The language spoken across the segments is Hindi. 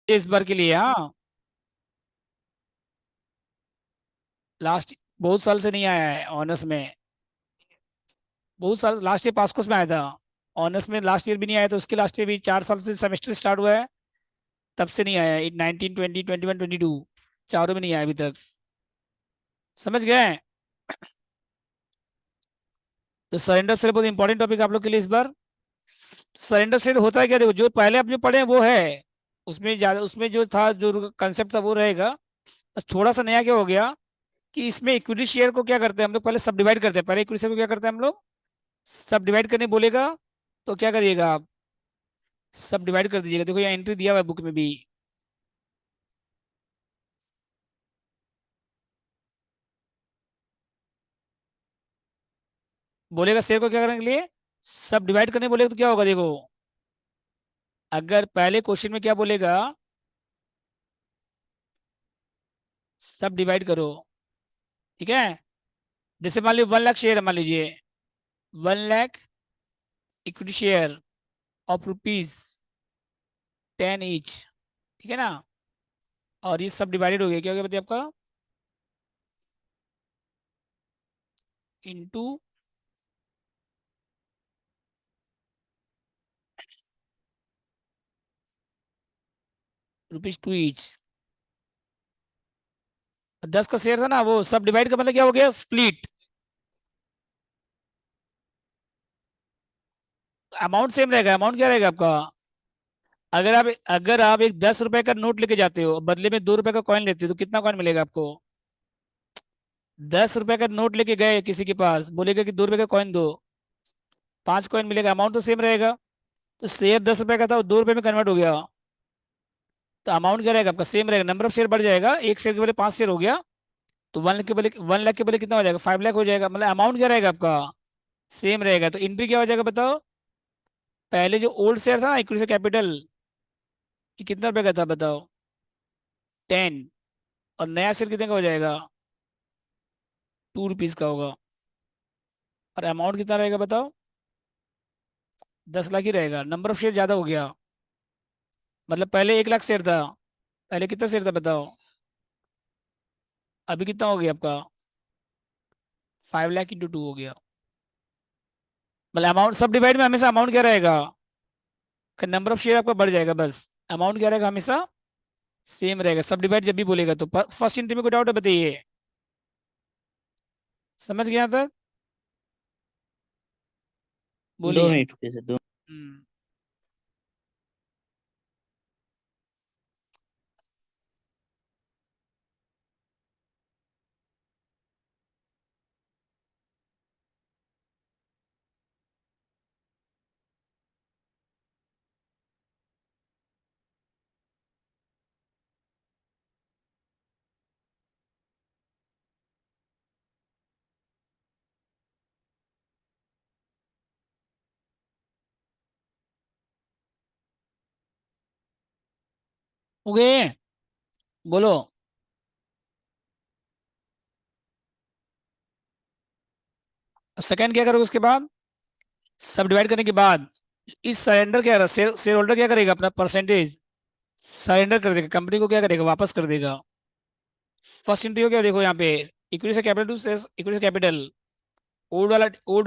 इस बार के लिए, हाँ। लास्ट बहुत साल से नहीं आया है ऑनर्स में। बहुत साल, लास्ट ईयर पास कोर्स में आया था। ऑनर्स में लास्ट ईयर भी नहीं आया, तो उसके लास्ट ईयर भी 4 साल से सेमेस्टर स्टार्ट हुआ है, तब से नहीं आया। 19, 20, 21, 22 चारों में नहीं आया अभी तक। समझ गए? तो सरेंडर से बहुत इंपॉर्टेंट टॉपिक आप लोग के लिए इस बार। सरेंडर से होता है क्या, देखो, जो पहले आप जो पढ़े हैं वो है, उसमें ज्यादा, उसमें जो था, जो कंसेप्ट था वो रहेगा। बस थोड़ा सा नया क्या हो गया कि इसमें इक्विटी शेयर को क्या करते हैं हम लोग, पहले सब डिवाइड करते हैं। पहले इक्विटी शेयर को क्या करते हैं हम लोग, सब डिवाइड करने बोलेगा तो क्या करिएगा आप, सब डिवाइड कर दीजिएगा। देखो यहाँ एंट्री दिया हुआ है बुक में भी। बोलेगा शेयर को क्या करने के लिए, सब डिवाइड करने बोलेगा, तो क्या होगा देखो, अगर पहले क्वेश्चन में क्या बोलेगा, सब डिवाइड करो, ठीक है। जैसे मान लीजिए 1 लाख शेयर है, मान लीजिए 1 lakh equity share of rupees 10 each, ठीक है ना। और ये सब डिवाइडेड हो गया, क्या हो गया बताइए आपका, इंटू रुपीज 2 ईच। 10 का शेयर था ना, वो सब डिवाइड का मतलब क्या हो गया, स्प्लिट। अमाउंट सेम रहेगा, अमाउंट क्या रहेगा आपका, अगर आप एक 10 रुपए का नोट लेके जाते हो, बदले में 2 रुपए का कॉइन लेते हो, तो कितना कॉइन मिलेगा आपको। 10 रुपए का नोट लेके गए किसी के पास, बोलेगा कि 2 रुपए का कॉइन दो, 5 कॉइन मिलेगा, अमाउंट तो सेम रहेगा। तो शेयर 10 रुपए का था, वो 2 रुपए में कन्वर्ट हो गया, तो अमाउंट क्या रहेगा आपका, सेम रहेगा। नंबर ऑफ शेयर बढ़ जाएगा, एक शेयर के बदले 5 शेयर हो गया, तो 1 लाख के बदले कितना हो जाएगा, 5 लाख हो जाएगा। मतलब अमाउंट क्या रहेगा आपका, सेम रहेगा। तो एंट्री क्या हो जाएगा बताओ, पहले जो ओल्ड शेयर था ना इक्विटी कैपिटल, ये कितना रुपए का था बताओ, 10। और नया शेयर कितने का हो जाएगा, 2 रुपीज का होगा। और अमाउंट कितना रहेगा बताओ, 10 लाख ही रहेगा। नंबर ऑफ शेयर ज्यादा हो गया, मतलब पहले 1 लाख शेयर था, पहले कितना शेयर था बताओ, अभी कितना हो गया आपका, 5 लाख इंटू 2 हो गया। मतलब अमाउंट सब डिवाइड में हमेशा अमाउंट क्या रहेगा, नंबर ऑफ शेयर आपका बढ़ जाएगा, बस अमाउंट क्या रहेगा हमेशा सेम रहेगा, सब डिवाइड जब भी बोलेगा। तो फर्स्ट एंट्री में कोई डाउट है बताइए, समझ गया यहाँ तक, दो बोलिए। मिनट रुकिए सर, दो। हम्म, हो गए, बोलो। सेकंड क्या करोगे उसके बाद, सब डिवाइड करने के बाद इस सरेंडर क्या, शेयर होल्डर क्या करेगा, अपना परसेंटेज सरेंडर कर देगा, कंपनी को क्या करेगा, वापस कर देगा। फर्स्ट एंट्री हो गया, देखो यहाँ पे, इक्विटी से कैपिटल टू इक्विटी से कैपिटल, ओल्ड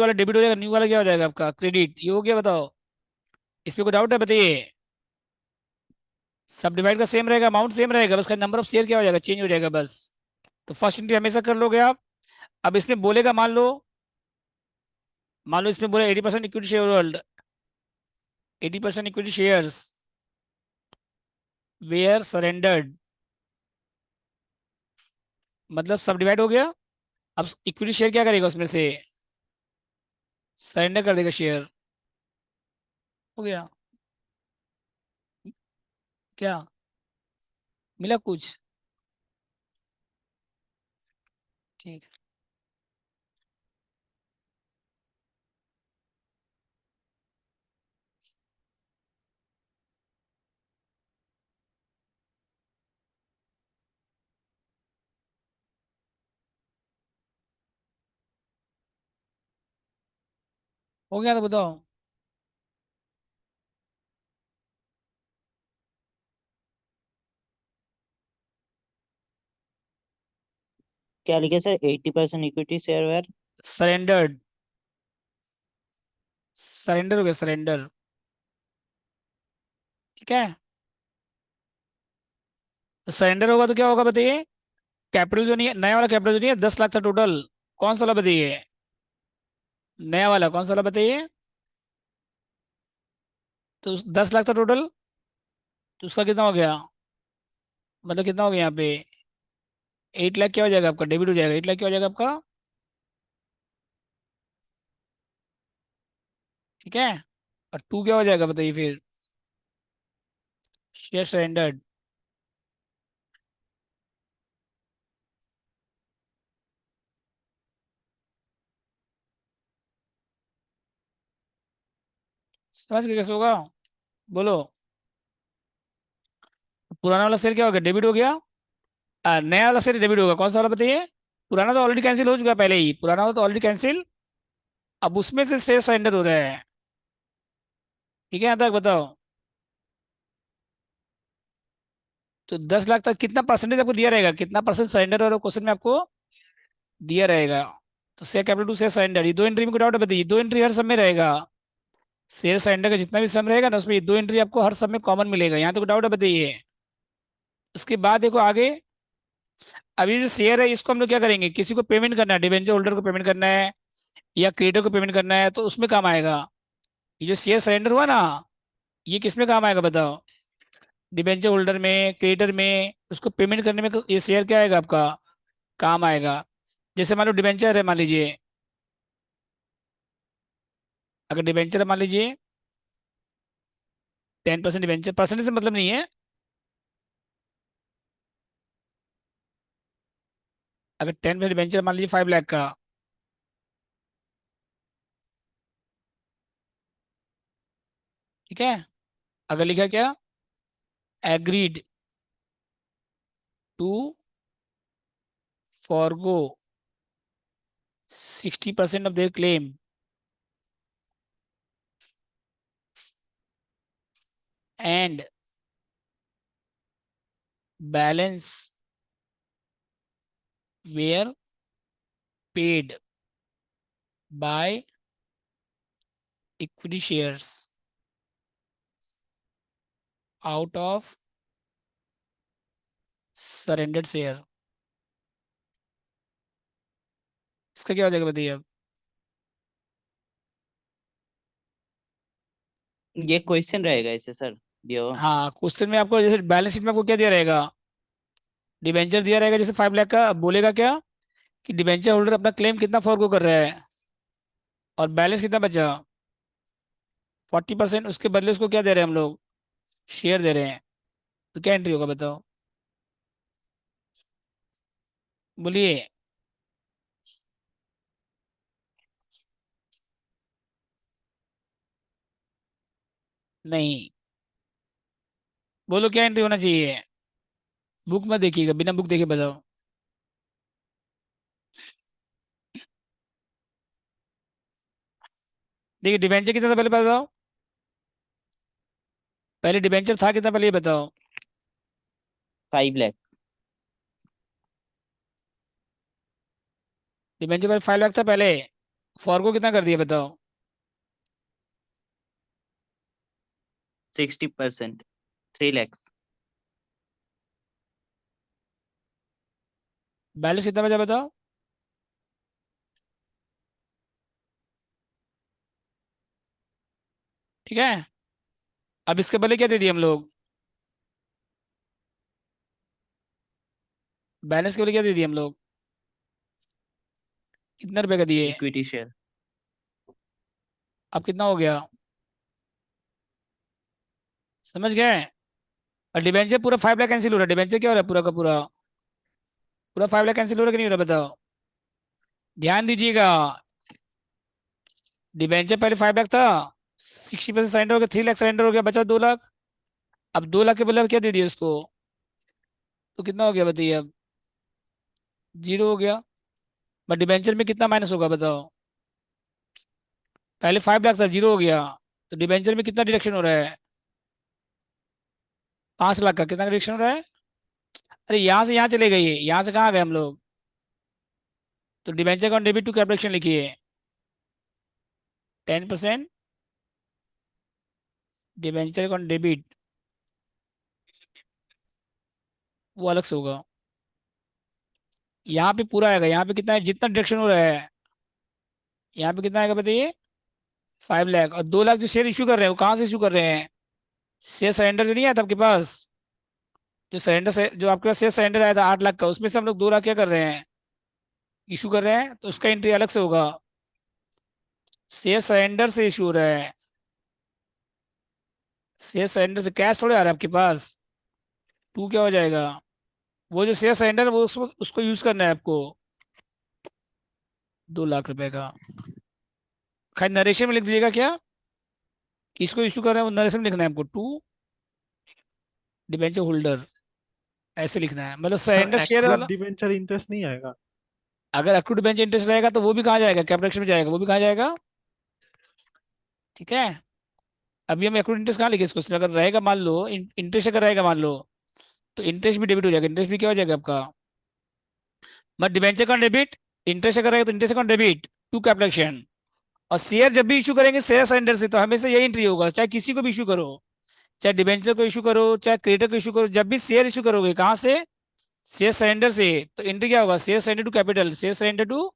वाला डेबिट हो जाएगा, न्यू वाला क्या हो जाएगा आपका क्रेडिट। ये हो गया बताओ, इस पे कोई डाउट है बताइए। सब डिवाइड का सेम रहेगा, अमाउंट सेम रहेगा, बस का नंबर ऑफ शेयर क्या हो जाएगा, चेंज हो जाएगा बस। तो फर्स्ट एंट्री हमेशा कर लोगे आप। अब इसमें बोलेगा, मान लो इसमें बोले 80% equity share hold, 80% equity shares where surrendered, मतलब सब डिवाइड हो गया। अब इक्विटी शेयर क्या करेगा उसमें से, सरेंडर कर देगा शेयर, हो गया। क्या मिला कुछ, ठीक है। हो गया तो बताओ। क्या लिखे sir? 80% equity share were. Surrendered, surrender हो गया, सरेंडर। ठीक है, तो सरेंडर होगा तो क्या होगा बताइए? कैपिटल जो नहीं है, नया वाला कैपिटल जो नहीं है, 10 लाख था टोटल। कौन सा वाला बताइए? नया वाला कौन सा वाला बताइए? तो 10 लाख था टोटल, तो उसका कितना हो गया? मतलब कितना हो गया यहाँ पे? 8 लाख क्या हो जाएगा आपका? डेबिट हो जाएगा। 8 लाख क्या हो जाएगा आपका? ठीक है, और टू क्या हो जाएगा बताइए फिर? Share surrendered. समझ के कैसे होगा? बोलो। पुराना वाला शेयर क्या हो गया? डेबिट हो गया। नया वाला शेयर डेबिट होगा। कौन सा वाला बताइए? पुराना तो ऑलरेडी कैंसिल हो चुका है पहले ही, पुराना वाला तो ऑलरेडी कैंसिल। अब उसमें से शेयर सरेंडर हो रहा है। ठीक है, यहाँ तक बताओ। तो 10 लाख तक कितना परसेंटेज आपको दिया रहेगा? कितना परसेंट सरेंडर और क्वेश्चन में आपको दिया रहेगा? तो share capital to share surrender, ये दो एंट्री में कोई डाउट है बताइए? दो एंट्री हर सब में रहेगा। शेयर सरेंडर का जितना भी सम रहेगा ना, उसमें ये दो एंट्री आपको हर सब में कॉमन मिलेगा। यहाँ तो कोई डाउट है बताइए? उसके बाद देखो आगे। अब ये जो शेयर है, इसको हम लोग क्या करेंगे? किसी को पेमेंट करना है, डिवेंचर होल्डर को पेमेंट करना है या क्रेडिटर को पेमेंट करना है, तो उसमें काम आएगा। ये जो शेयर सरेंडर हुआ ना, ये किस में काम आएगा बताओ? डिवेंचर होल्डर में, क्रेडिटर में, उसको पेमेंट करने में ये शेयर क्या आएगा आपका? काम आएगा। जैसे मान लो डिवेंचर है, मान लीजिए, अगर डिवेंचर है मान लीजिए, 10% डिवेंचर, परसेंटेज से मतलब नहीं है। अगर 10% डिवेंचर मान लीजिए 5 लाख का। ठीक है, अगर लिखा क्या? Agreed to forgo 60% of their claim and balance were paid by equity shares out of surrendered share. इसका क्या हो जाएगा बताइए अब? ये क्वेश्चन रहेगा इसे सर, दिया हुआ। हाँ, क्वेश्चन में आपको जैसे बैलेंस शीट में आपको क्या दिया रहेगा? डिबेंचर दिया रहेगा जैसे 5 लाख का। अब बोलेगा क्या कि डिबेंचर होल्डर अपना क्लेम कितना फॉरगो कर रहा है, और बैलेंस कितना बचा? 40%। उसके बदले उसको क्या दे रहे हैं हम लोग? शेयर दे रहे हैं। तो क्या एंट्री होगा बताओ? बोलिए। नहीं, बोलो क्या एंट्री होना चाहिए? बुक में देखिएगा, बिना बुक देखे बताओ। देखिए डिबेंचर कितना था पहले बताओ। पहले डिबेंचर था कितना पहले ये बताओ? 5 लाख। डिबेंचर पहले 5 लाख था पहले। फॉरगो कितना कर दिया बताओ? 60%, 3 लाख। बैलेंस कितना बचा बताओ? ठीक है, अब इसके बदले क्या दे दिए हम लोग? बैलेंस के बदले क्या दे दिए हम लोग? कितने रुपए का दिए? Equity share. अब कितना हो गया? समझ गए? और डिबेंचर पूरा 5 लाख कैंसिल हो रहा है। डिबेंचर क्या हो रहा है पूरा का पूरा? पूरा 5 लाख कैंसिल हो रहा है कि नहीं हो रहा बताओ? ध्यान दीजिएगा। डिबेंचर पहले 5 लाख था, 60% सरेंडर हो गया, 3 लाख सरेंडर हो गया, बचा 2 लाख। अब 2 लाख के बदले अब क्या दे दिया उसको? तो कितना हो गया बताइए अब? जीरो हो गया। बट डिबेंचर में कितना माइनस होगा बताओ? पहले 5 लाख था, जीरो हो गया। तो डिबेंचर में कितना डिडक्शन हो रहा है? 5 लाख का कितना डिडक्शन हो रहा है? अरे यहाँ से यहाँ चले गए, यहाँ से कहाँ गए हम लोग? तो debenture account debit to capital action लिखिए, 10% डिबेंचर अकाउंट डेबिट, वो अलग से होगा। यहाँ पे पूरा आएगा, यहाँ पे कितना है, जितना डिडक्शन हो रहा है, यहाँ पे कितना आएगा बताइए, 5 लाख। और 2 लाख जो शेयर इशू कर रहे हैं वो कहाँ से इशू कर रहे हैं, शेयर सरेंडर जो नहीं आया था आपके पास, जो सरेंडर से जो आपके पास शेयर सरेंडर आया था 8 लाख का, उसमें से हम लोग 2 लाख क्या कर रहे हैं, इशू कर रहे हैं, तो उसका एंट्री अलग से होगा। शेयर सरेंडर से इशू हो रहा है, शेयर सरेंडर से कैश थोड़े आ रहा है आपके पास, टू क्या हो जाएगा, वो जो शेयर सरेंडर है वो उसको यूज करना है आपको, 2 लाख रुपए का। खैर नरेशन में लिख दीजिएगा क्या, किसको इशू कर रहे हैं वो नरेशन में लिखना है आपको, टू डिबेंचर होल्डर, ऐसे लिखना है, मतलब सर सरेंडर शेयर एक्रूड वाला। डिबेंचर इंटरेस्ट नहीं आएगा? अगर अक्रूड डिबेंचर इंटरेस्ट रहेगा तो वो भी कहाँ जाएगा, कैपिटल में जाएगा, वो भी कहाँ जाएगा, ठीक है। अभी हम अक्रूड इंटरेस्ट कहाँ लिखे इस क्वेश्चन, अगर रहेगा मान लो, इंटरेस्ट अगर रहेगा मान लो, तो इंटरेस्ट भी डेबिट हो जाएगा, इंटरेस्ट भी क्या हो जाएगा आपका, मतलब डिबेंचर का डेबिट, इंटरेस्ट अगर रहेगा तो इंटरेस्ट का डेबिट टू कैपिटल एक्शन। और शेयर जब भी इशू करेंगे शेयर सरेंडर से, तो हमेशा यही एंट्री होगा, चाहे किसी को भी इशू करो, चाहे डिबेंचर को इशू करो, चाहे क्रेडिटर को इशू करो, जब भी शेयर इशू करोगे कहाँ से, शेयर सरेंडर से, तो एंट्री क्या होगा, share surrender to capital, share surrender to,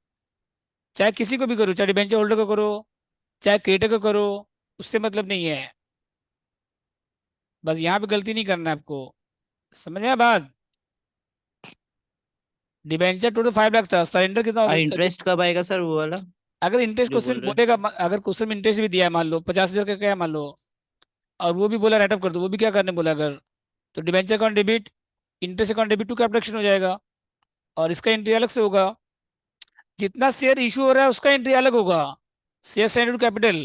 चाहे किसी को भी करो, चाहे डिबेंचर होल्डर को करो, चाहे क्रेडिटर को करो, उससे मतलब नहीं है। बस यहाँ पे गलती नहीं करना है आपको, समझ में आया बात। डिबेंचर टोटल 5 लाख था, सरेंडर कितना और होगा, इंटरेस्ट कब आएगा सर वो वाला अगर इंटरेस्ट जो क्वेश्चन बोल रहे हैं? बोलेगा, अगर क्वेश्चन में इंटरेस्ट भी दिया है मान लो 50,000 का क्या है मान लो, और वो भी बोला राइट ऑफ कर दो, वो भी क्या करने बोला अगर, तो debenture account debit, interest account debit to capital हो जाएगा, और इसका एंट्री अलग से होगा। जितना शेयर इशू हो रहा है उसका एंट्री अलग होगा, शेयर सरेंडर टू कैपिटल,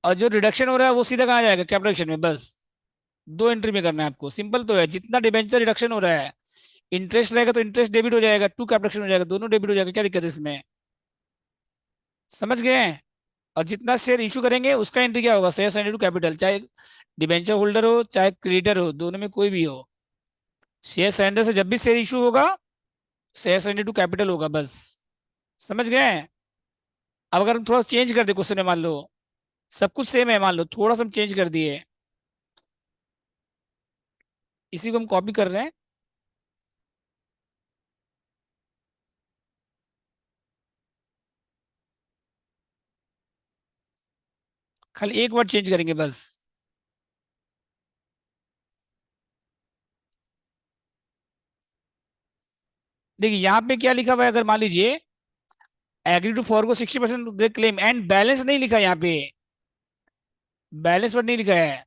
और जो रिडक्शन हो रहा है वो सीधा कहाँ जाएगा, कैपिटल में, बस दो एंट्री में करना है आपको, सिंपल तो है। जितना डिबेंचर रिडक्शन हो रहा है, इंटरेस्ट रहेगा तो इंटरेस्ट डेबिट हो जाएगा, टू कैपिटल हो जाएगा, दोनों डेबिट हो जाएगा, क्या दिक्कत है इसमें, समझ गए। और जितना शेयर इशू करेंगे उसका एंट्री क्या होगा, शेयर सरेंडर टू कैपिटल, चाहे डिबेंचर होल्डर हो चाहे क्रेडिटर हो, दोनों में कोई भी हो, शेयर सरेंडर से जब भी शेयर इशू होगा शेयर सरेंडर टू कैपिटल होगा, बस समझ गए। अब अगर हम थोड़ा चेंज कर दे क्वेश्चन में, मान लो सब कुछ सेम है, मान लो थोड़ा सा हम चेंज कर दिए, इसी को हम कॉपी कर रहे हैं, खाली एक वर्ड चेंज करेंगे बस। देखिए यहाँ पे क्या लिखा हुआ है, अगर मान लीजिए agree to forgo 60% claim and balance नहीं लिखा, यहाँ पे बैलेंस वर्ड नहीं लिखा है,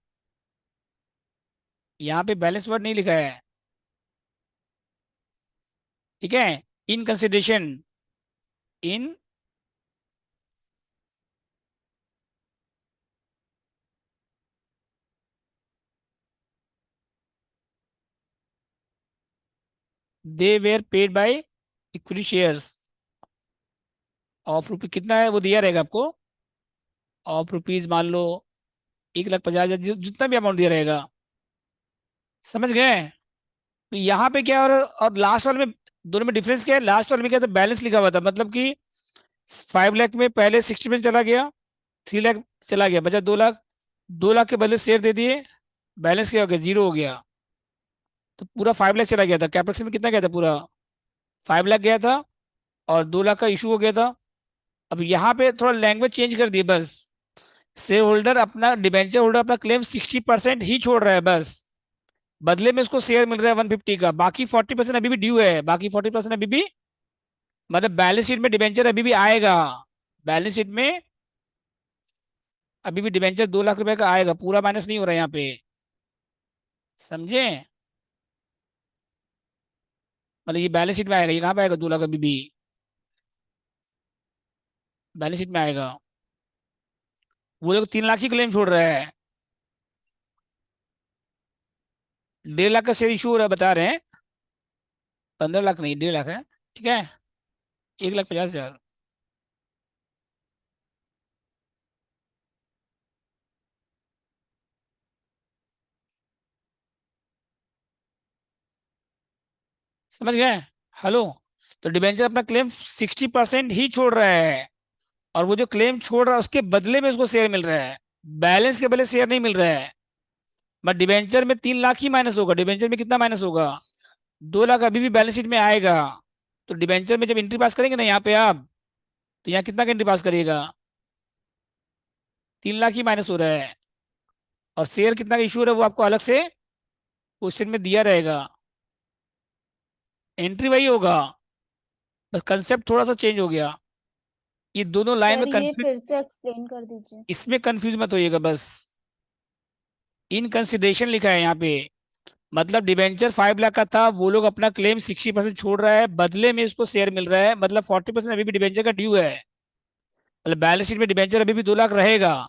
यहाँ पे बैलेंस वर्ड नहीं लिखा है, ठीक है। In consideration, in they were paid by equity shares of rupee, कितना है वो दिया रहेगा आपको, ऑफ रुपीज मान लो 1,50,000, जितना भी अमाउंट दिया रहेगा, समझ गए। तो यहाँ पे क्या, और लास्ट वाले में दोनों में डिफरेंस क्या है, लास्ट वाले में क्या था, बैलेंस लिखा हुआ था, मतलब कि 5 लाख में पहले 60% चला गया, 3 लाख चला गया, बचा 2 लाख, 2 लाख के बदले शेयर दे दिए, बैलेंस क्या हो गया, जीरो हो गया, तो पूरा 5 लाख चला गया था, कैपेक्स में कितना गया था पूरा, 5 लाख गया था, और 2 लाख का इशू हो गया था। अब यहाँ पे थोड़ा लैंग्वेज चेंज कर दिए बस, शेयर होल्डर अपना, डिबेंचर होल्डर अपना क्लेम 60% ही छोड़ रहा है बस, बदले में उसको शेयर मिल रहा है 150 का, बाकी 40% अभी भी ड्यू है, बाकी 40% अभी भी, मतलब बैलेंस शीट में डिबेंचर अभी भी आएगा, बैलेंस शीट में अभी भी डिबेंचर 2 लाख रुपए का आएगा, पूरा माइनस नहीं हो रहा है यहाँ पे, समझे। मतलब ये बैलेंस शीट में आएगा, ये कहाँ पे आएगा 2 लाख अभी भी, बैलेंस शीट में आएगा। वो लोग 3 लाख ही क्लेम छोड़ रहा है, 1.5 लाख का शेयर इशू हो रहा है बता रहे हैं, 15 लाख नहीं 1.5 लाख है, ठीक है, 1,50,000। समझ गए, हेलो। तो डिबेंचर अपना क्लेम 60% ही छोड़ रहा है, और वो जो क्लेम छोड़ रहा है उसके बदले में उसको शेयर मिल रहा है, बैलेंस के बदले शेयर नहीं मिल रहा है। बट डिबेंचर में 3 लाख ही माइनस होगा, डिबेंचर में कितना माइनस होगा, 2 लाख अभी भी बैलेंस शीट में आएगा। तो डिबेंचर में जब एंट्री पास करेंगे ना यहाँ पे आप, तो यहाँ कितना का एंट्री पास करिएगा, 3 लाख ही माइनस हो रहा है। और शेयर कितना का इशू है वो आपको अलग से क्वेश्चन में दिया रहेगा। एंट्री वही होगा, बस कंसेप्ट थोड़ा सा चेंज हो गया। ये दोनों लाइन में सर ये कंफ्यूज, फिर से एक्सप्लेन कर दीजिए। इसमें कंफ्यूज मत होइएगा बस। इन कंसिडरेशन लिखा है यहाँ पे, मतलब डिबेंचर 5 लाख का था, वो लोग अपना क्लेम 60% छोड़ रहा है, बदले में इसको शेयर मिल रहा है, मतलब 40% अभी भी डिबेंचर का ड्यू है। मतलब बैलेंस शीट में डिबेंचर अभी भी 2 लाख रहेगा,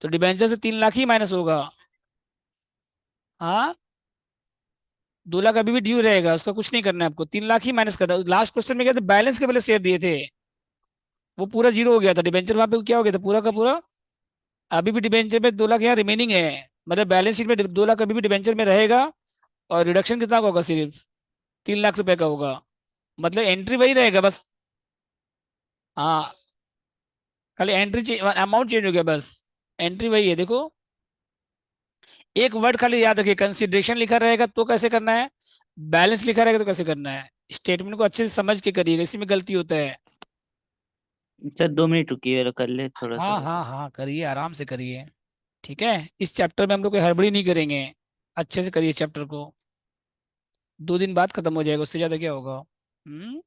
तो डिबेंचर से 3 लाख ही माइनस होगा। हाँ, 2 लाख अभी भी ड्यू रहेगा, उसका कुछ नहीं करना है आपको, 3 लाख ही माइनस करना है। लास्ट क्वेश्चन में क्या था, बैलेंस के पहले शेयर दिए थे, वो पूरा जीरो हो गया था, डिबेंचर वहां पे क्या हो गया था पूरा का पूरा। अभी भी डिबेंचर में 2 लाख यहाँ रिमेनिंग है, मतलब बैलेंस शीट में 2 लाख अभी भी डिबेंचर में रहेगा, और रिडक्शन कितना का होगा, सिर्फ 3 लाख रुपए का होगा। मतलब एंट्री वही रहेगा बस। हाँ, खाली एंट्री अमाउंट चेंज हो गया बस, एंट्री वही है देखो। एक वर्ड खाली याद रखिए, कंसिडरेशन लिखा रहेगा तो कैसे करना है, बैलेंस लिखा रहेगा तो कैसे करना है। स्टेटमेंट को अच्छे से समझ के करिएगा, इसी में गलती होता है। सर 2 मिनट रुकिए, कर ले थोड़ा सा। हाँ हाँ हाँ, करिए आराम से करिए। ठीक है, इस चैप्टर में हम लोग कोई हड़बड़ी नहीं करेंगे, अच्छे से करिए चैप्टर को। 2 दिन बाद खत्म हो जाएगा, उससे ज्यादा क्या होगा। हम्म।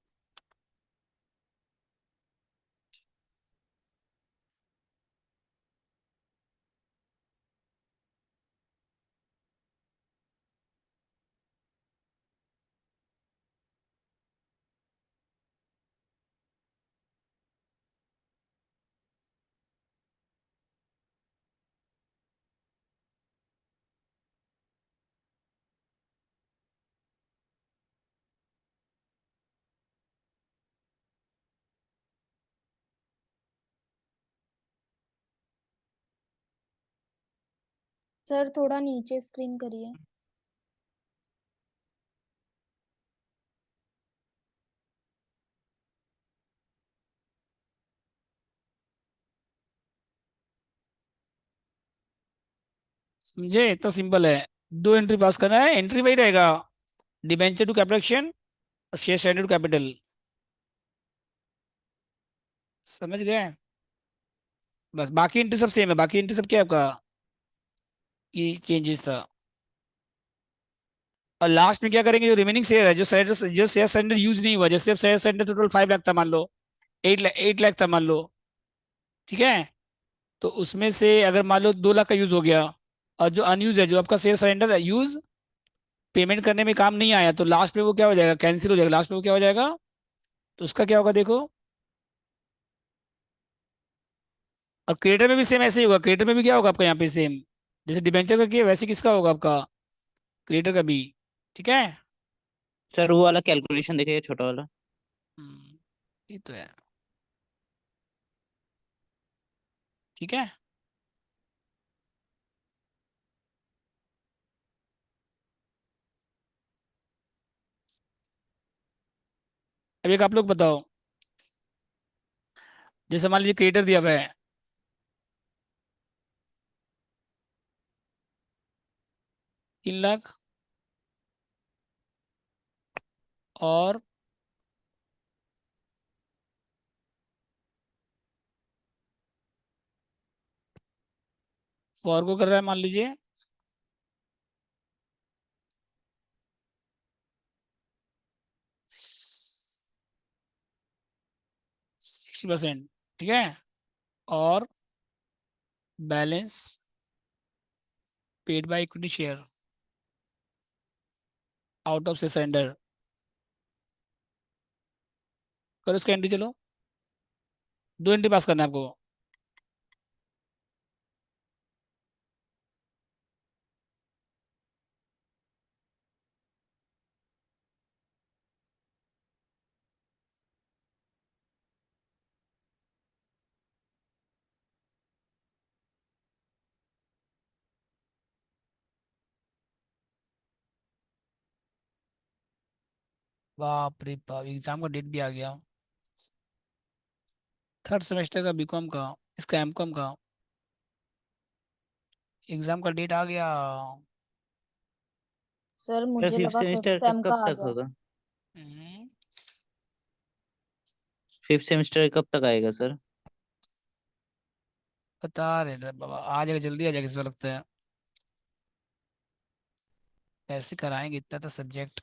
सर थोड़ा नीचे स्क्रीन करिए। समझे, इतना सिंपल है। 2 एंट्री पास करना है, एंट्री वही रहेगा, डिबेंचर टू कैपिटल और शेयर स्टैंडर्ड टू कैपिटल। समझ गए, बस बाकी एंट्री सब सेम है, बाकी एंट्री सब क्या है आपका, ये चेंजेस था। और लास्ट में क्या करेंगे, जो रिमेनिंग शेयर है, जो शेयर सरेंडर यूज नहीं हुआ, जैसे शेयर सरेंडर टोटल 5 लाख था मान लो, 8 लाख था मान लो, ठीक है। तो उसमें से अगर मान लो 2 लाख का यूज हो गया, और जो अनयूज है, जो आपका शेयर सरेंडर यूज पेमेंट करने में काम नहीं आया, तो लास्ट में वो क्या हो जाएगा, कैंसिल हो जाएगा, लास्ट में वो क्या हो जाएगा, तो उसका क्या होगा देखो। और क्रेडिटर में भी सेम ऐसे ही होगा, क्रेडिटर में भी क्या होगा आपका यहाँ पे सेम, जैसे डिबेंचर का किया वैसे किसका होगा आपका, क्रेडिटर का भी। ठीक है। सर वो वाला कैलकुलेशन देखिए, छोटा वाला। हम्म, ये तो है। ठीक है, अब एक आप लोग बताओ, जैसे मान लीजिए क्रेडिटर दिया हुआ है 3 लाख, और फॉर को कर रहा है मान लीजिए 60%, ठीक है। और balance paid by equity share out of से सरेंडर, करो उसका एंट्री चलो। 2 एंट्री पास करना है आपको। बाप रे बाप, एग्जाम का डेट भी आ गया। थर्ड सेमेस्टर का बीकॉम का, इसका एमकॉम का एग्जाम का डेट आ गया। सर क्या मुझे फिफ्थ लगा फिफ्थ सेमेस्टर का सेम का कब आ तक गया। होगा? हम्म, फिफ्थ सेमेस्टर कब तक आएगा सर? बता रहे ना बाबा, आ जाएगा, जल्दी आ जाएगा इसमें लगता है। कैसे कराएंगे इतना तो सब्जेक्ट।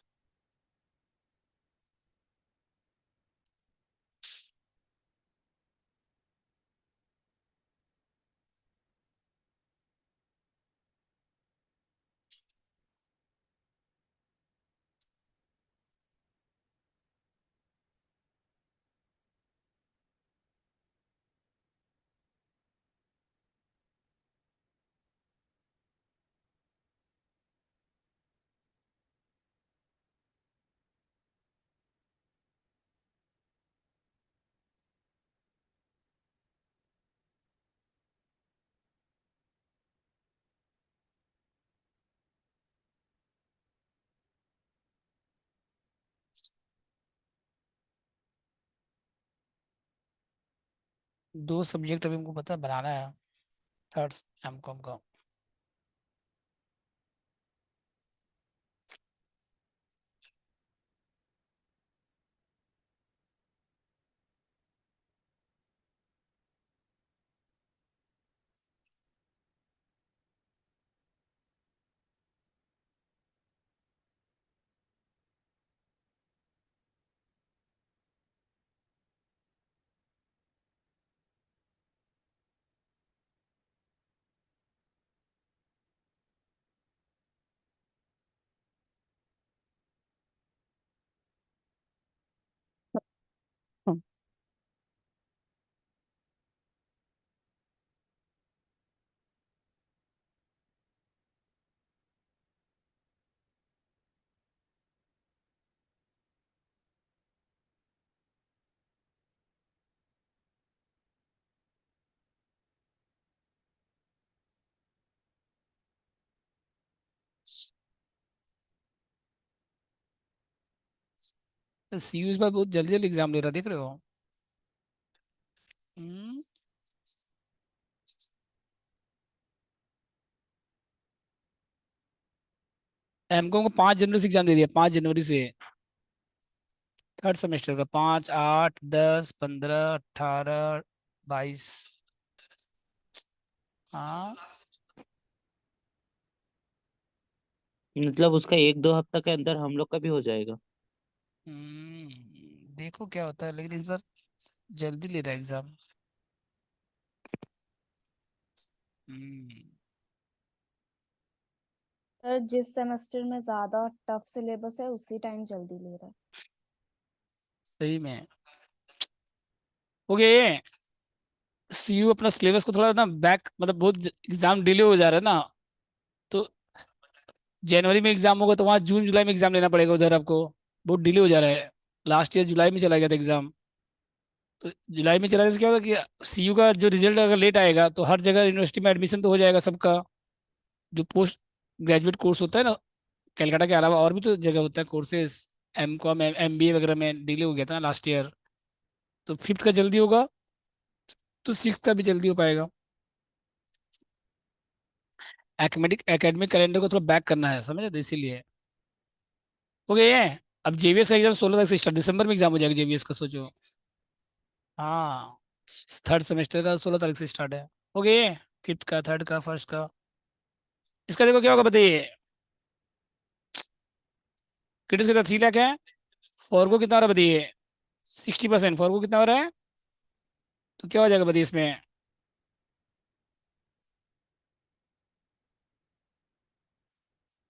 दो सब्जेक्ट अभी हमको पता है बनाना है, थर्ड एमकॉम का। सीयू इस बार बहुत जल्दी जल्दी एग्जाम ले रहा है, देख रहे हो। हम्म, एमकॉम को 5 जनवरी से एग्जाम दे दिया, 5 जनवरी से। थर्ड सेमेस्टर का 5, 8, 10, 15, 18, 22। हाँ। मतलब उसका 1-2 हफ्ता के अंदर हम लोग का भी हो जाएगा। देखो क्या होता है, लेकिन इस बार जल्दी ले रहा है एग्जाम। हम्म, सर जिस सेमेस्टर में ज्यादा टफ सिलेबस है उसी टाइम जल्दी ले रहा है। सही में हो गया ये। सीयू अपना सिलेबस को थोड़ा ना बैक, मतलब बहुत एग्जाम डिले हो जा रहा है ना। तो जनवरी में एग्जाम होगा तो वहाँ जून जुलाई में एग्जाम लेना पड़ेगा उधर आपको। बहुत डिले हो जा रहा है। लास्ट ईयर जुलाई में चला गया था एग्जाम। तो जुलाई में चला गया तो क्या होगा कि सीयू का जो रिजल्ट अगर लेट आएगा तो हर जगह यूनिवर्सिटी में एडमिशन तो हो जाएगा सबका। जो पोस्ट ग्रेजुएट कोर्स होता है ना, कलकत्ता के अलावा और भी तो जगह होता है कोर्सेज। एम कॉम MBA वगैरह में डिले हो गया था ना लास्ट ईयर। तो फिफ्थ का जल्दी होगा, तो सिक्स का भी जल्दी हो पाएगा। एकेडमिक एकेडमिक कैलेंडर को थोड़ा बैक करना है, समझे, तो इसीलिए हो गया ये। अब जेवीएस का एग्जाम 16 तक से स्टार्ट, दिसंबर में एग्जाम हो जाएगा जेवीएस का, सोचो। हाँ, थर्ड सेमेस्टर का 16 तारीख से स्टार्ट है। हो गया ये। फिफ्थ का, थर्ड का, फर्स्ट का। इसका देखो क्या होगा बताइए। क्रिटिक्स कितना 3 लाख है। फॉर को कितना हो रहा है बताइए। 60%। फॉर को कितना हो रहा है, तो क्या हो जाएगा बताइए इसमें।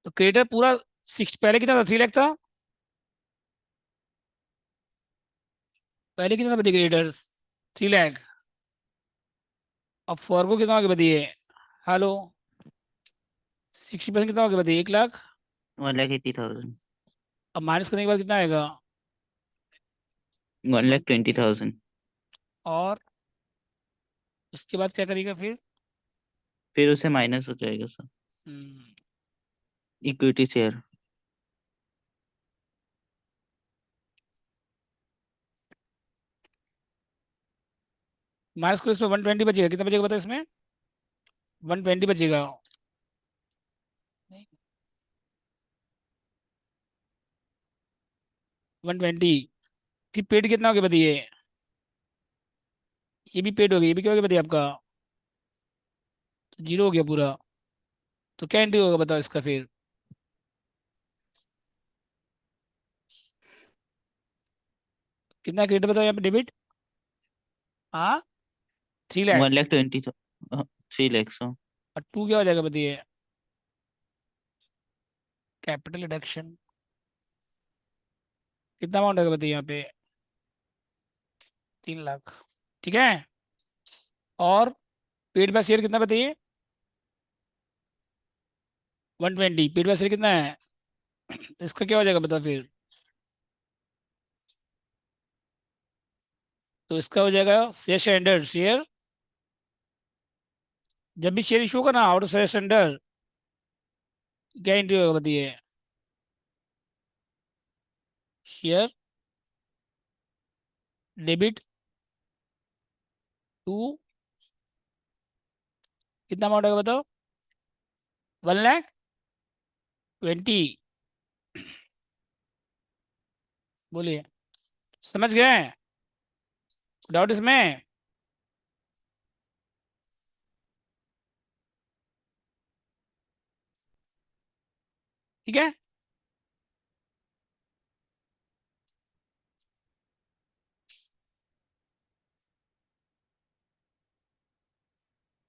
तो क्रिएटर पूरा 60, पहले कितना था, 3 लाख था। पहले कितना था बताइए क्रिएटर्स, 3 लाख। अब फॉर को कितना हो गया बताइए। हेलो, 60% कितना हो गया बताइए, 1 लाख। 1,80,000। अब माइनस करने के बाद कितना आएगा। 1,20,000। और उसके बाद क्या करेगा फिर। फिर उसे माइनस हो जाएगा सर। हम्म, इक्विटी शेयर। माइनस करो, इसमें 120 बचेगा, कितना बचेगा बताओ इसमें? 120 बचेगा। 120। फिर पेड कितना हो गया बताइए? ये भी पेड हो गया, ये भी क्या हो गया बताइए आपका? तो जीरो हो गया पूरा। तो क्या एंट्री होगा बताओ इसका फिर? कितना क्रेडिट बताओ यहाँ पे डेबिट? हाँ, 3 लाख। 1,20,000, 3 लाख। और टू क्या हो जाएगा बताइए? Capital reduction. कितना अमाउंट होगा बताइए यहाँ पे? 3 लाख। ठीक है। और पेड बाय शेयर कितना बताइए? 120। पेड बाय शेयर कितना है? तो इसका क्या हो जाएगा बताओ फिर? तो इसका हो जाएगा शेयर स्टैंडर्ड शेयर। जब भी शेयर इशू होगा ना आउट ऑफ शेयर स्टैंडर्ड, क्या एंट्री होगा बताइए? शेयर डेबिट टू, कितना अमाउंट होगा बताओ? 1,20,000। बोलिए, समझ गए? डाउट इसमें? ठीक है।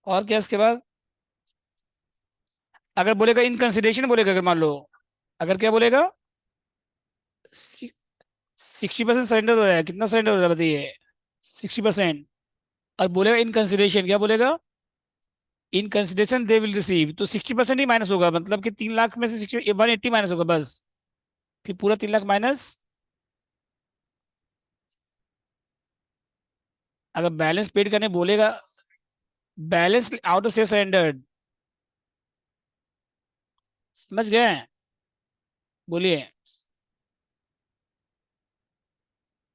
और क्या इसके बाद? अगर बोलेगा इन कंसिडरेशन बोलेगा, अगर मान लो, अगर क्या बोलेगा? 60% सरेंडर हो रहा है, कितना सरेंडर हो रहा है बताइए? 60%। और बोलेगा इन कंसिडरेशन, क्या बोलेगा? In consideration they will receive, तो 60% ही माइनस होगा, मतलब कि 3 लाख में से 180 माइनस होगा बस। फिर पूरा 3 लाख माइनस। अगर बैलेंस पेड करने बोलेगा, balance out of sales surrendered, समझ गए? बोलिए,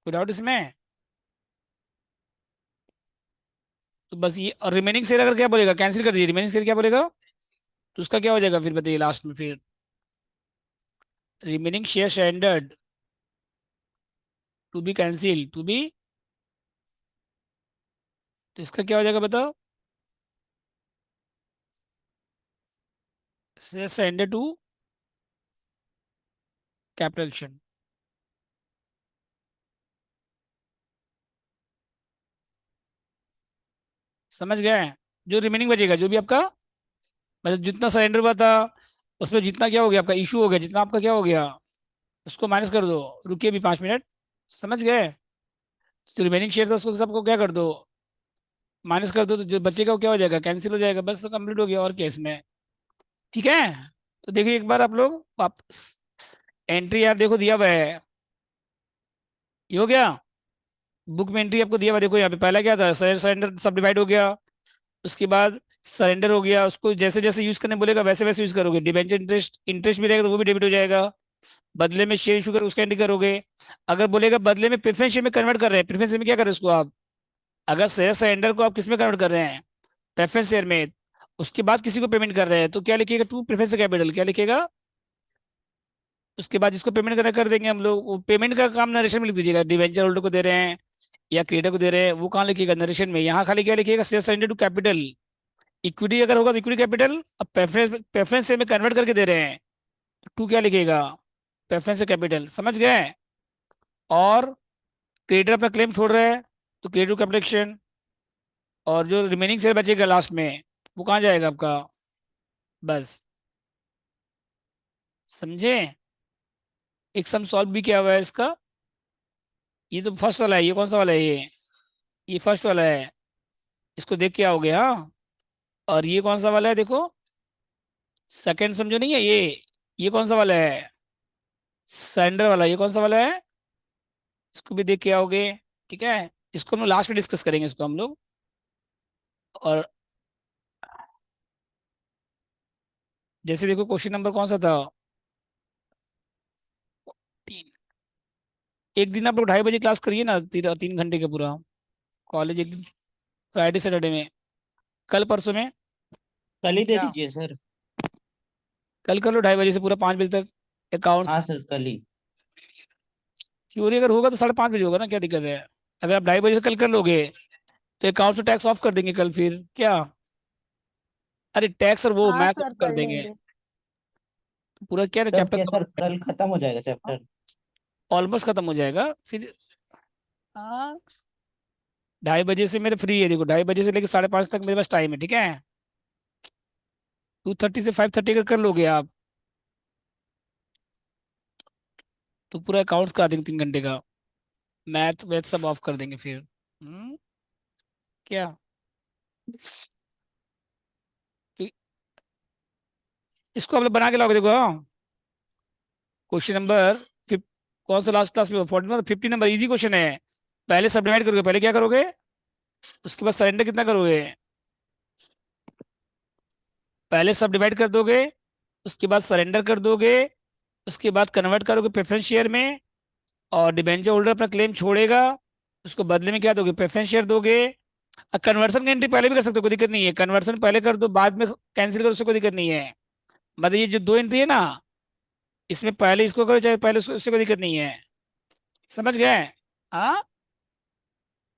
कोई डाउट इसमें? तो बस ये, और रिमेनिंग शेयर अगर क्या बोलेगा, कैंसिल कर दीजिए, रिमेनिंग शेयर क्या बोलेगा? तो उसका क्या हो जाएगा फिर बताइए लास्ट में फिर? Remaining share surrendered to be cancel to be, तो इसका क्या हो जाएगा बताओ? Share surrender to capital action. समझ गए? जो रिमेनिंग बचेगा, जो भी आपका, मतलब जितना सरेंडर हुआ था, उसमें जितना क्या हो गया आपका इशू हो गया, जितना आपका क्या हो गया, उसको माइनस कर दो। रुकिए भी 5 मिनट। समझ गए? जो रिमेनिंग शेयर था उसको सबको क्या कर दो, माइनस कर दो, तो जो बचेगा वो क्या हो जाएगा, कैंसिल हो जाएगा, बस कंप्लीट हो गया, और क्या इसमें? ठीक है। तो देखिए एक बार आप लोग वापस, एंट्री यार देखो दिया हुआ है, ये हो गया। बुक में एंट्री आपको दिया हुआ है, देखो यहाँ पे पहला क्या था, सरेंडर सब डिवाइड हो गया। उसके बाद सरेंडर हो गया, उसको जैसे जैसे यूज करने बोलेगा वैसे वैसे यूज करोगे। डिबेंचर इंटरेस्ट, इंटरेस्ट भी रहेगा तो वो भी डेबिट हो जाएगा। बदले में शेयर इशू कर, उसका एंट्री करोगे। अगर बोलेगा बदले में प्रेफरेंस शेयर में कन्वर्ट कर रहे हैं, प्रेफरेंस शेयर में क्या कर रहे हैं उसको आप? अगर शेयर सरेंडर को आप किस में कन्वर्ट कर रहे हैं? प्रेफरेंस शेयर में। उसके बाद किसी को पेमेंट कर रहे हैं, तो क्या लिखिएगा? टू प्रेफरेंस कैपिटल, क्या लिखेगा? उसके बाद जिसको पेमेंट करना कर देंगे हम लोग, वो पेमेंट का काम नरेशन में लिख दीजिएगा। डिवेंचर होल्डर को दे रहे हैं या क्रेडिटर को दे रहे हैं, वो कहाँ लिखिएगा? नरेशन में। यहाँ खाली क्या लिखिएगा? Share surrender to capital. Equity अगर होगा तो इक्विटी कैपिटल, अब प्रेफरेंस प्रेफरेंस शेयर में कन्वर्ट करके दे रहे हैं, तो टू क्या लिखिएगा? प्रेफरेंस से कैपिटल। समझ गए? और क्रेडिटर अपना क्लेम छोड़ रहा है, तो क्रेडिटर कैपिटल एक्शन। और जो रिमेनिंग शेयर बचेगा लास्ट में, वो कहाँ जाएगा आपका? बस, समझे? एक सम सॉल्व भी किया हुआ है इसका। ये तो फर्स्ट वाला है, ये कौन सा वाला है ये फर्स्ट वाला है। इसको देख के आओगे हाँ। और ये कौन सा वाला है देखो? सेकंड सम जो नहीं है ये कौन सा वाला है? सरेंडर वाला। ये कौन सा वाला है? इसको भी देख के आओगे। ठीक है। इसको हम लोग लास्ट में डिस्कस करेंगे, इसको हम लोग। और जैसे देखो क्वेश्चन नंबर कौन सा था? 3। एक दिन आप लोग 2:30 बजे क्लास करिए ना, 3 घंटे का पूरा। कॉलेज एक दिन फ्राइडे सैटरडे में, कल परसों में कल ही दे क्या? दीजिए सर। कल कर लो 2:30 से पूरा 5 बजे तक अकाउंट्स। हाँ सर, कल ही। थ्योरी अगर होगा तो 5:30 बजे होगा ना, क्या दिक्कत है? अगर आप 2:30 बजे से कल कर लोगे तो अकाउंट से टैक्स ऑफ कर देंगे कल, फिर क्या? अरे टैक्स और वो हाँ मैथ सर, कर कर देंगे, लेंगे। पूरा क्या तब चैप्टर क्या सर, कवर कल खत्म हो जाएगा चैप्टर? ऑलमोस्ट खत्म हो जाएगा फिर। हाँ, 2:30 बजे से मेरे फ्री है, देखो 2:30 से लेकर 5:30 तक मेरे पास टाइम है, ठीक है? 2:30 से 5:30 अगर कर लोगे आप तो पूरा अकाउंट्स करा देंगे 3 घंटे का, मैथ वैथ सब ऑफ कर देंगे फिर। क्या? तो इसको आप लोग बना के लाओगे, देखो हाँ। क्वेश्चन नंबर कौन सा लास्ट क्लास में 40 50 नंबर, इजी क्वेश्चन है। पहले सब डिवाइड करोगे, पहले क्या करोगे, उसके बाद सरेंडर कितना करोगे? पहले सब डिवाइड कर दोगे, उसके बाद सरेंडर कर दोगे, उसके बाद कन्वर्ट करोगे प्रेफरेंस शेयर में, और डिबेंचर होल्डर अपना क्लेम छोड़ेगा, उसको बदले में क्या दोगे, प्रेफरेंस शेयर दोगे। कन्वर्सन की एंट्री पहले भी कर सकते हो, कोई दिक्कत नहीं है, कन्वर्सन पहले कर दो बाद में कैंसिल करो, उससे कोई दिक्कत नहीं है। मतलब ये जो 2 एंट्री है ना, इसमें पहले इसको करो चाहे पहले उससे कोई दिक्कत नहीं है, समझ गए? हाँ,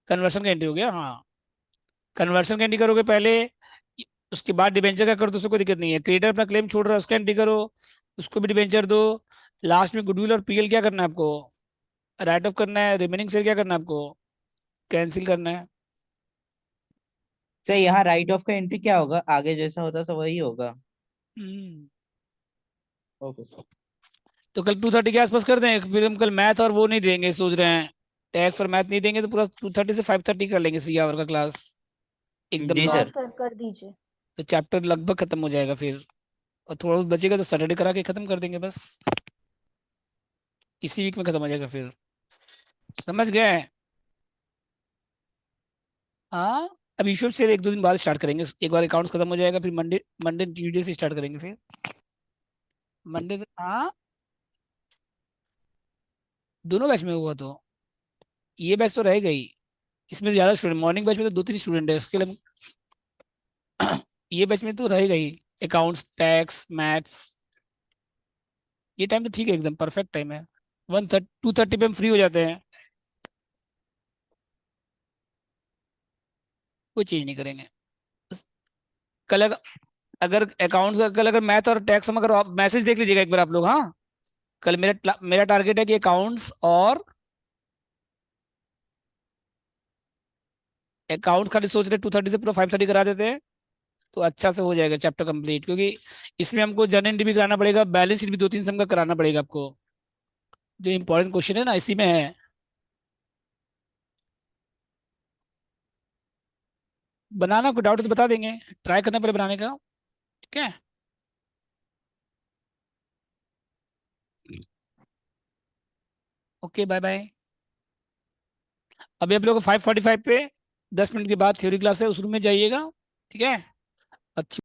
कन्वर्सन का एंट्री हो गया, हाँ। कन्वर्सन का एंट्री करोगे पहले, उसके बाद डिबेंचर का कर दो, उससे कोई दिक्कत नहीं है। क्रेडिटर अपना क्लेम छोड़ रहा है, उसका एंट्री करो, उसको भी डिबेंचर दो। लास्ट में गुडविल और पीएल क्या करना है आपको, राइट ऑफ करना है। रिमेनिंग शेयर क्या करना है आपको, कैंसिल करना है। सर यहाँ राइट ऑफ का एंट्री क्या होगा? आगे जैसा होता तो वही होगा। हम्म, ओके सर। तो कल 2:30 के आसपास कर दें, फिर हम कल मैथ और वो नहीं देंगे सोच रहे हैं, टैक्स और मैथ नहीं देंगे, तो पूरा 2:30 से 5:30 कर लेंगे 3 आवर का क्लास एकदम जी हाँ लॉन्ग। सर। सर, कर दीजिए। तो चैप्टर लगभग खत्म हो जाएगा फिर, और थोड़ा बहुत बचेगा तो सैटरडे करा के खत्म कर देंगे बस, इसी वीक में खत्म हो जाएगा फिर, समझ गए? हाँ, अब यूट्यूब से 1-2 दिन बाद स्टार्ट करेंगे, एक बार अकाउंट्स खत्म हो जाएगा फिर मंडे मंडे ट्यूजडे से स्टार्ट करेंगे फिर। मंडे, हाँ, दोनों बैच में हुआ तो ये बैच तो रहेगा ही, इसमें ज्यादा स्टूडेंट, मॉर्निंग बैच में तो 2-3 स्टूडेंट है, उसके लिए ये बैच में तो रहेगा ही, अकाउंट्स टैक्स मैथ्स। ये टाइम तो ठीक है, एकदम परफेक्ट टाइम है। 2:30 पे हम फ्री हो जाते हैं, कोई चीज नहीं करेंगे बस। कल अगर अकाउंट्स का, कल अगर मैथ और टैक्स हम, अगर मैसेज देख लीजिएगा एक बार आप लोग, हाँ। कल मेरा टारगेट है कि अकाउंट्स और अकाउंट्स खाली सोच रहे 2:30 से पूरा 5:30 करा देते हैं, तो अच्छा से हो जाएगा चैप्टर कंप्लीट, क्योंकि इसमें हमको जर्नल एंट्री भी कराना पड़ेगा, बैलेंस शीट भी 2-3 सम का कराना पड़ेगा आपको, जो इंपॉर्टेंट क्वेश्चन है ना इसी में है। बनाना कोई डाउट है तो बता देंगे, ट्राई करना पहले बनाने का, ठीक है? Okay, bye bye. अभी आप लोग को 5:45 पे 10 मिनट के बाद थ्योरी क्लास है, उस रूम में जाइएगा, ठीक है? अच्छी